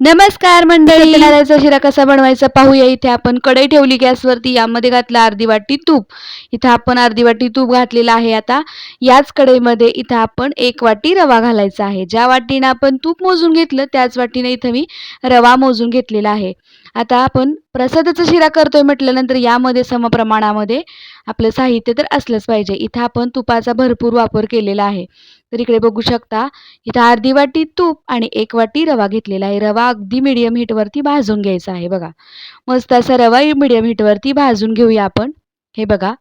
नमस्कार मंडळी, सत्यनारायणचा शिरा कसा बनवायचा पाहूया. इथे आपण कढई ठेवली गॅसवरती, यामध्ये घातलं अर्धी वाटी तूप. इथे आपण अर्धी वाटी तूप घातलेलं आहे. आता याच कढईमध्ये इथे आपण 1 वाटी रवा घालायचा आहे. ज्या वाटीनं आपण तूप मोजून घेतलं त्याच वाटीने इथे मी रवा मोजून घेतलेला आहे. आता आपण प्रसादाचा शिरा करतोय म्हटल्यानंतर यामध्ये समप्रमाणामध्ये आपलं साहित्य तर असलंच पाहिजे. इथं आपण तुपाचा भरपूर वापर केलेला आहे. तर इकडे बघू शकता, इथं अर्धी वाटी तूप आणि 1 वाटी रवा घेतलेला आहे. रवा अगदी मीडियम हीटवरती भाजून घ्यायचा आहे बघा. मस्त असा रवा मीडियम हीटवरती भाजून घेऊया आपण. हे बघा,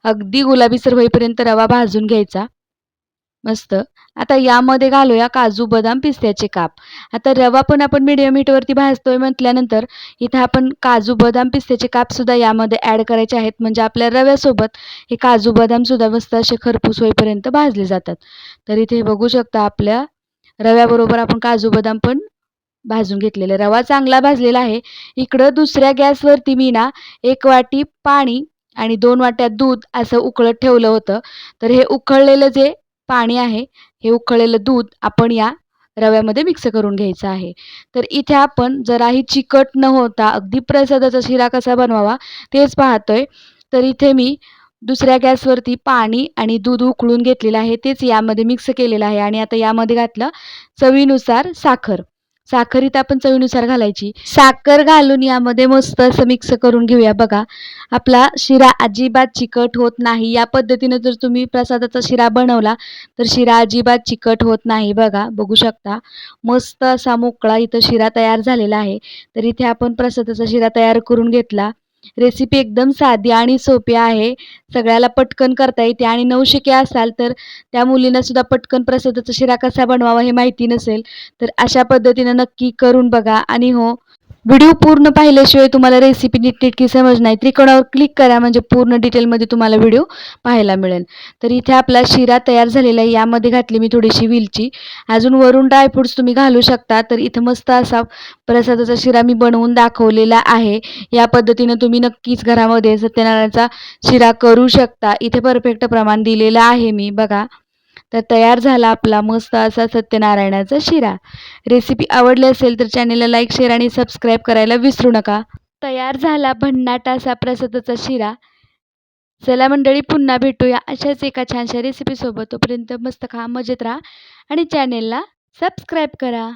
अगदी गुलाबीसर होईपर्यंत रवा भाजून घ्यायचा. मस्त. आता यामध्ये घालूया काजू, बदाम, पिस्त्याचे काप. आता रवा पण आपण मीडियम हीटवरती भाजतोय म्हटल्यानंतर इथं आपण काजू, बदाम, पिस्त्याचे कापसुद्धा यामध्ये ॲड करायचे आहेत. म्हणजे आपल्या रव्यासोबत हे काजू, बदामसुद्धा मस्त असे खरपूस होईपर्यंत भाजले जातात. तर इथे बघू शकता, आपल्या रव्याबरोबर आपण काजू, बदाम पण भाजून घेतलेला. रवा चांगला भाजलेला आहे. इकडं दुसऱ्या गॅसवरती मी ना 1 वाटी पाणी आणि 2 वाट्या दूध असं उकळत ठेवलं होतं. तर हे उकळलेलं जे पाणी आहे, हे उकळलेलं दूध आपण या रव्यामध्ये मिक्स करून घ्यायचं आहे. तर इथे आपण जराही चिकट न होता अगदी प्रसादाचा शिरा कसा बनवावा तेच पाहतोय. तर इथे मी दुसऱ्या गॅसवरती पाणी आणि दूध उकळून घेतलेलं आहे, तेच यामध्ये मिक्स केलेलं आहे. आणि आता यामध्ये घातलं चवीनुसार साखर. साखर इथं आपण चवीनुसार घालायची. साखर घालून यामध्ये मस्त असं मिक्स करून घेऊया. बघा, आपला शिरा अजिबात चिकट होत नाही. या पद्धतीने जर तुम्ही प्रसादाचा शिरा बनवला तर शिरा अजिबात चिकट होत नाही. बघा, बघू शकता, मस्त असा मोकळा इथं शिरा तयार झालेला आहे. तर इथे आपण प्रसादाचा शिरा तयार करून घेतला. रेसिपी एकदम साधी आणि सोपी आहे. सगळ्याला पटकन करता येते आणि नवशिक्या असाल तर त्या मुलींना सुद्धा पटकन प्रसादाचा शिरा कसा बनवावा हे माहिती नसेल तर अशा पद्धतीनं नक्की करून बघा. आणि हो, व्हिडिओ पूर्ण पाहिल्याशिवाय तुम्हाला रेसिपी नीटनेटकी समजणार नाही. त्रिकोणावर क्लिक करा, म्हणजे पूर्ण डिटेलमध्ये तुम्हाला व्हिडिओ पाहायला मिळेल. तर इथे आपला शिरा तयार झालेला आहे. यामध्ये घातली मी थोडीशी वेलची. अजून वरून ड्रायफ्रुट्स तुम्ही घालू शकता. तर इथं मस्त असा प्रसादाचा शिरा मी बनवून दाखवलेला आहे. या पद्धतीनं तुम्ही नक्कीच घरामध्ये सत्यनारायणचा शिरा करू शकता. इथे परफेक्ट प्रमाण दिलेलं आहे मी. बघा, तर तयार झाला आपला मस्त असा सत्यनारायणाचा शिरा. रेसिपी आवडली असेल तर चॅनेलला लाईक, शेअर आणि सबस्क्राईब करायला विसरू नका. तयार झाला भन्नाट असा प्रसादाचा शिरा. चला मंडळी, पुन्हा भेटूया अशाच एका छानशा रेसिपीसोबत. तोपर्यंत मस्त खा, मजेत राहा आणि चॅनेलला सबस्क्राईब करा.